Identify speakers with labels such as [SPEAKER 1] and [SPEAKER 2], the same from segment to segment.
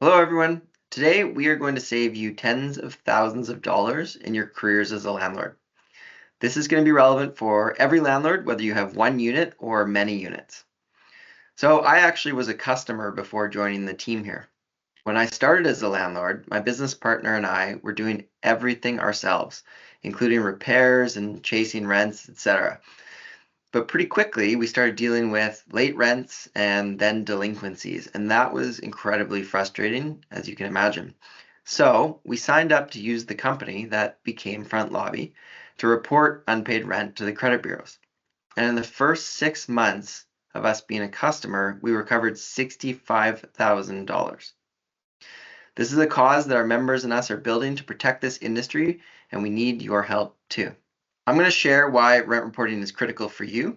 [SPEAKER 1] Hello, everyone. Today, we are going to save you tens of thousands of dollars in your careers as a landlord. This is going to be relevant for every landlord, whether you have one unit or many units. So I actually was a customer before joining the team here. When I started as a landlord, my business partner and I were doing everything ourselves, including repairs and chasing rents, etc. But pretty quickly, we started dealing with late rents and then delinquencies, and that was incredibly frustrating, as you can imagine. So we signed up to use the company that became FrontLobby to report unpaid rent to the credit bureaus. And in the first 6 months of us being a customer, we recovered $65,000. This is a cause that our members and us are building to protect this industry, and we need your help too. I'm going to share why rent reporting is critical for you,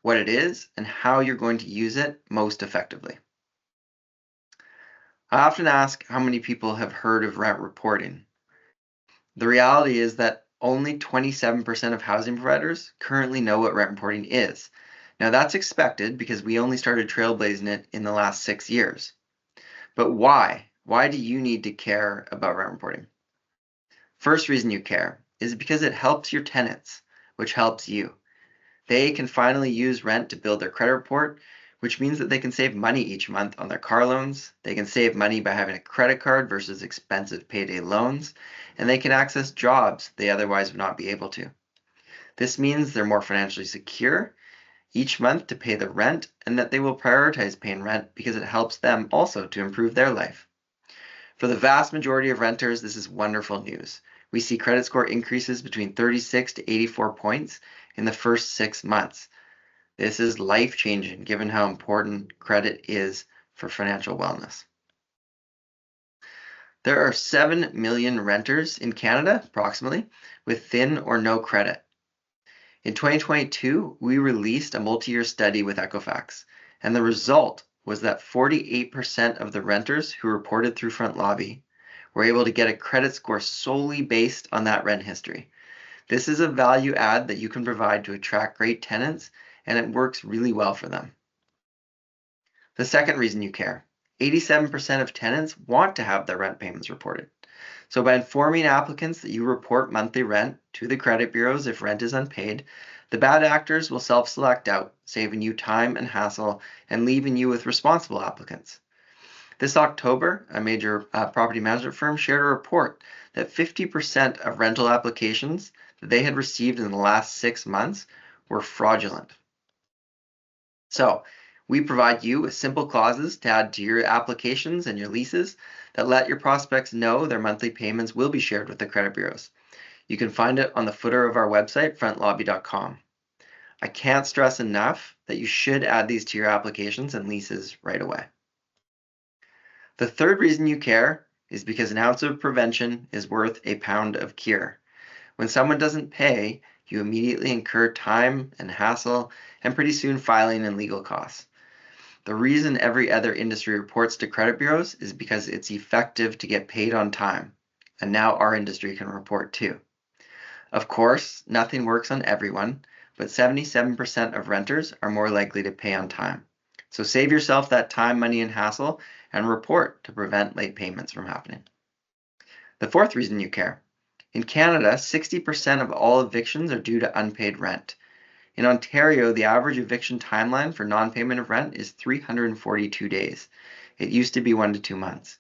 [SPEAKER 1] what it is, and how you're going to use it most effectively. I often ask how many people have heard of rent reporting. The reality is that only 27% of housing providers currently know what rent reporting is. Now that's expected because we only started trailblazing it in the last 6 years. But why? Why do you need to care about rent reporting? First reason you care is because it helps your tenants, which helps you. They can finally use rent to build their credit report, which means that they can save money each month on their car loans. They can save money by having a credit card versus expensive payday loans, and they can access jobs they otherwise would not be able to. This means they're more financially secure each month to pay the rent, and that they will prioritize paying rent because it helps them also to improve their life. For the vast majority of renters, this is wonderful news. We see credit score increases between 36 to 84 points in the first 6 months. This is life-changing given how important credit is for financial wellness. There are 7 million renters in Canada, approximately, with thin or no credit. In 2022, we released a multi-year study with Equifax, and the result was that 48% of the renters who reported through FrontLobby were able to get a credit score solely based on that rent history. This is a value add that you can provide to attract great tenants, and it works really well for them. The second reason you care, 87% of tenants want to have their rent payments reported. So by informing applicants that you report monthly rent to the credit bureaus if rent is unpaid, the bad actors will self-select out, saving you time and hassle and leaving you with responsible applicants. This October, a major property management firm shared a report that 50% of rental applications that they had received in the last 6 months were fraudulent. So we provide you with simple clauses to add to your applications and your leases that let your prospects know their monthly payments will be shared with the credit bureaus. You can find it on the footer of our website, FrontLobby.com. I can't stress enough that you should add these to your applications and leases right away. The third reason you care is because an ounce of prevention is worth a pound of cure. When someone doesn't pay, you immediately incur time and hassle and pretty soon filing and legal costs. The reason every other industry reports to credit bureaus is because it's effective to get paid on time, and now our industry can report too. Of course, nothing works on everyone, but 77% of renters are more likely to pay on time. So save yourself that time, money, and hassle and report to prevent late payments from happening. The fourth reason you care. In Canada, 60% of all evictions are due to unpaid rent. In Ontario, the average eviction timeline for non-payment of rent is 342 days. It used to be 1 to 2 months.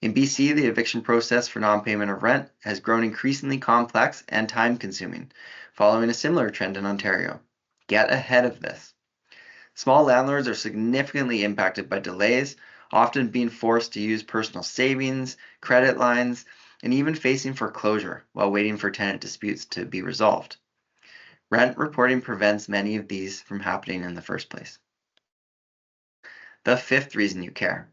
[SPEAKER 1] In BC, the eviction process for non-payment of rent has grown increasingly complex and time-consuming, following a similar trend in Ontario. Get ahead of this. Small landlords are significantly impacted by delays, often being forced to use personal savings, credit lines, and even facing foreclosure while waiting for tenant disputes to be resolved. Rent reporting prevents many of these from happening in the first place. The fifth reason you care.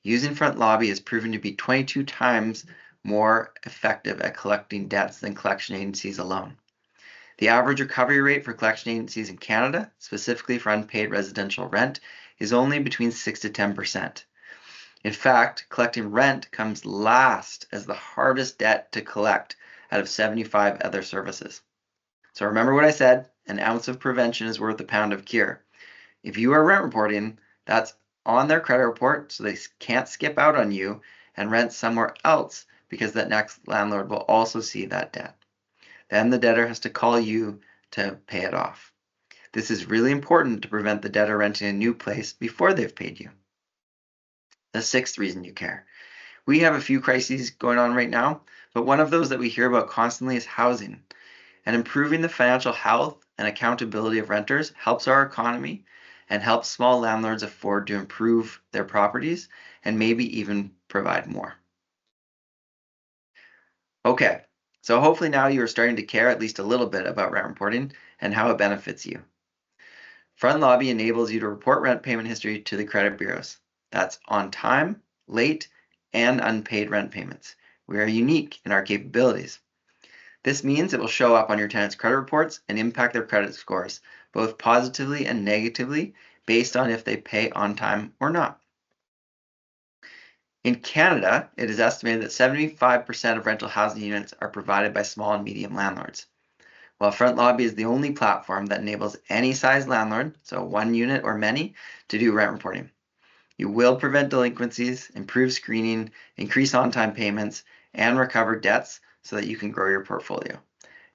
[SPEAKER 1] Using FrontLobby has proven to be 22 times more effective at collecting debts than collection agencies alone. The average recovery rate for collection agencies in Canada, specifically for unpaid residential rent, is only between 6 to 10%. In fact, collecting rent comes last as the hardest debt to collect out of 75 other services. So remember what I said, an ounce of prevention is worth a pound of cure. If you are rent reporting, that's on their credit report so they can't skip out on you and rent somewhere else because that next landlord will also see that debt. Then the debtor has to call you to pay it off. This is really important to prevent the debtor renting a new place before they've paid you. The sixth reason you care. We have a few crises going on right now, but one of those that we hear about constantly is housing. And improving the financial health and accountability of renters helps our economy and helps small landlords afford to improve their properties and maybe even provide more. Okay, so hopefully now you are starting to care at least a little bit about rent reporting and how it benefits you. FrontLobby enables you to report rent payment history to the credit bureaus. That's on time, late, and unpaid rent payments. We are unique in our capabilities. This means it will show up on your tenants' credit reports and impact their credit scores, both positively and negatively, based on if they pay on time or not. In Canada, it is estimated that 75% of rental housing units are provided by small and medium landlords. While FrontLobby is the only platform that enables any size landlord, so one unit or many, to do rent reporting. You will prevent delinquencies, improve screening, increase on-time payments, and recover debts so that you can grow your portfolio.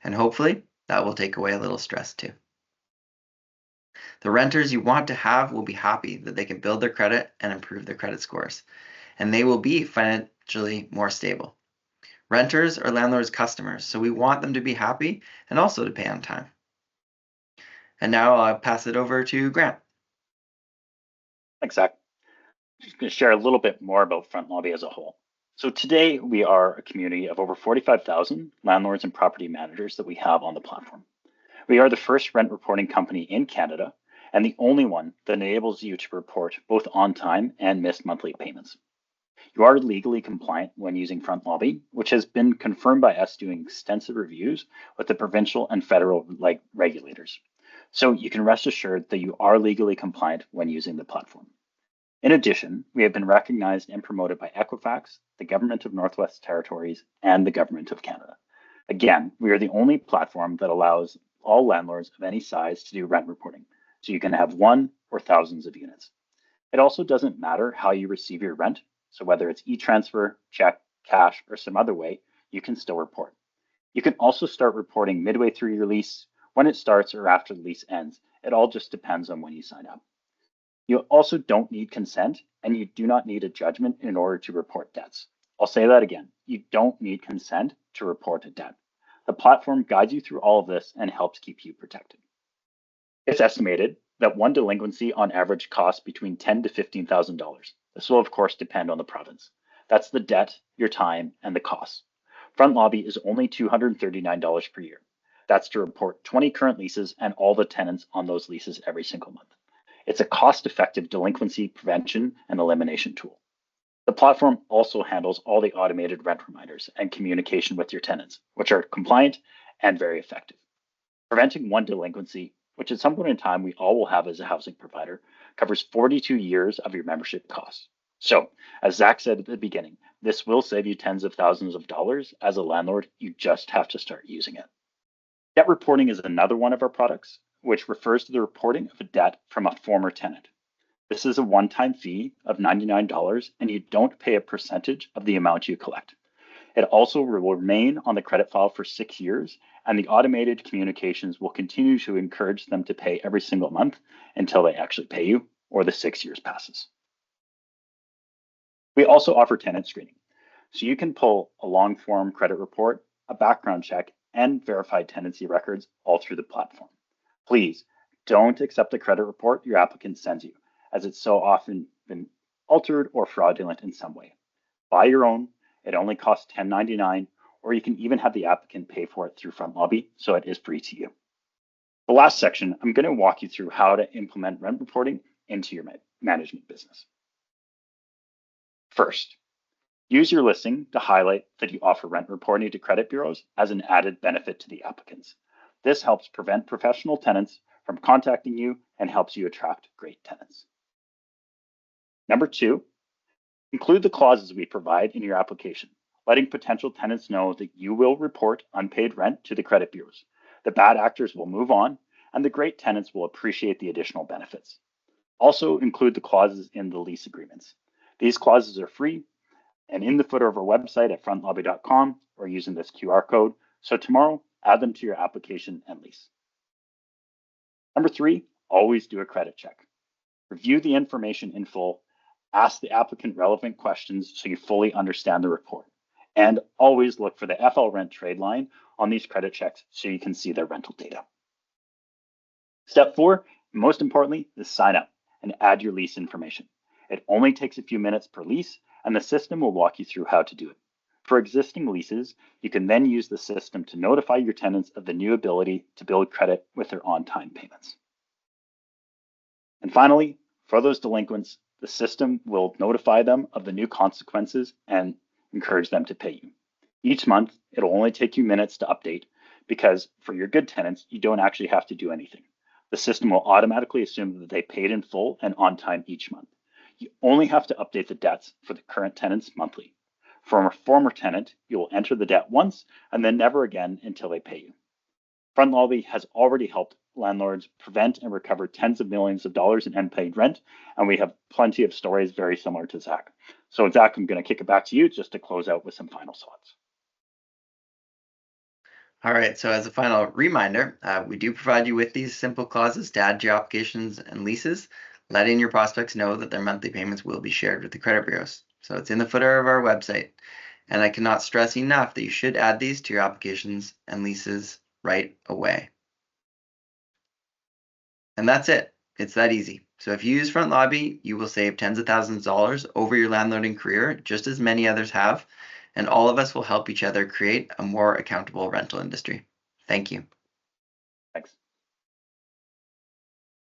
[SPEAKER 1] And hopefully, that will take away a little stress too. The renters you want to have will be happy that they can build their credit and improve their credit scores, and they will be financially more stable. Renters are landlords' customers, so we want them to be happy and also to pay on time. And now I'll pass it over to Grant.
[SPEAKER 2] Thanks, Zac. I'm just going to share a little bit more about FrontLobby as a whole. So today we are a community of over 45,000 landlords and property managers that we have on the platform. We are the first rent reporting company in Canada and the only one that enables you to report both on time and missed monthly payments. You are legally compliant when using FrontLobby, which has been confirmed by us doing extensive reviews with the provincial and federal regulators. So you can rest assured that you are legally compliant when using the platform. In addition, we have been recognized and promoted by Equifax, the Government of Northwest Territories, and the Government of Canada. Again, we are the only platform that allows all landlords of any size to do rent reporting, so you can have one or thousands of units. It also doesn't matter how you receive your rent, so whether it's e-transfer, check, cash, or some other way, you can still report. You can also start reporting midway through your lease, when it starts, or after the lease ends. It all just depends on when you sign up. You also don't need consent, and you do not need a judgment in order to report debts. I'll say that again. You don't need consent to report a debt. The platform guides you through all of this and helps keep you protected. It's estimated that one delinquency on average costs between $10,000 to $15,000. This will of course depend on the province. That's the debt, your time, and the costs. FrontLobby is only $239 per year. That's to report 20 current leases and all the tenants on those leases every single month. It's a cost-effective delinquency prevention and elimination tool. The platform also handles all the automated rent reminders and communication with your tenants, which are compliant and very effective. Preventing one delinquency, which at some point in time we all will have as a housing provider, covers 42 years of your membership costs. So, as Zac said at the beginning, this will save you tens of thousands of dollars as a landlord. You just have to start using it. Debt reporting is another one of our products, which refers to the reporting of a debt from a former tenant. This is a one-time fee of $99, and you don't pay a percentage of the amount you collect. It also will remain on the credit file for 6 years, and the automated communications will continue to encourage them to pay every single month until they actually pay you or the 6 years passes. We also offer tenant screening, so you can pull a long-form credit report, a background check, and verified tenancy records all through the platform. Please don't accept the credit report your applicant sends you, as it's so often been altered or fraudulent in some way. Buy your own. It only costs $10.99, or you can even have the applicant pay for it through FrontLobby, so it is free to you. The last section, I'm going to walk you through how to implement rent reporting into your management business. First, use your listing to highlight that you offer rent reporting to credit bureaus as an added benefit to the applicants. This helps prevent professional tenants from contacting you and helps you attract great tenants. Number two, include the clauses we provide in your application, letting potential tenants know that you will report unpaid rent to the credit bureaus. The bad actors will move on, and the great tenants will appreciate the additional benefits. Also include the clauses in the lease agreements. These clauses are free and in the footer of our website at FrontLobby.com or using this QR code. So tomorrow, add them to your application and lease. Number 3, always do a credit check. Review the information in full, ask the applicant relevant questions so you fully understand the report, and always look for the FL rent trade line on these credit checks so you can see their rental data. Step 4, most importantly, is sign up and add your lease information. It only takes a few minutes per lease, and the system will walk you through how to do it. For existing leases, you can then use the system to notify your tenants of the new ability to build credit with their on-time payments. And finally, for those delinquents, the system will notify them of the new consequences and encourage them to pay you. Each month, it'll only take you minutes to update because for your good tenants, you don't actually have to do anything. The system will automatically assume that they paid in full and on time each month. You only have to update the debts for the current tenants monthly. For a former tenant, you will enter the debt once and then never again until they pay you. FrontLobby has already helped landlords prevent and recover tens of millions of dollars in unpaid rent, and we have plenty of stories very similar to Zac. So Zac, I'm going to kick it back to you just to close out with some final thoughts.
[SPEAKER 1] All right, so as a final reminder, we do provide you with these simple clauses to add to your applications and leases, letting your prospects know that their monthly payments will be shared with the credit bureaus. So it's in the footer of our website. And I cannot stress enough that you should add these to your applications and leases right away. And that's it. It's that easy. So if you use FrontLobby, you will save tens of thousands of dollars over your landlording career, just as many others have. And all of us will help each other create a more accountable rental industry. Thank you.
[SPEAKER 2] Thanks.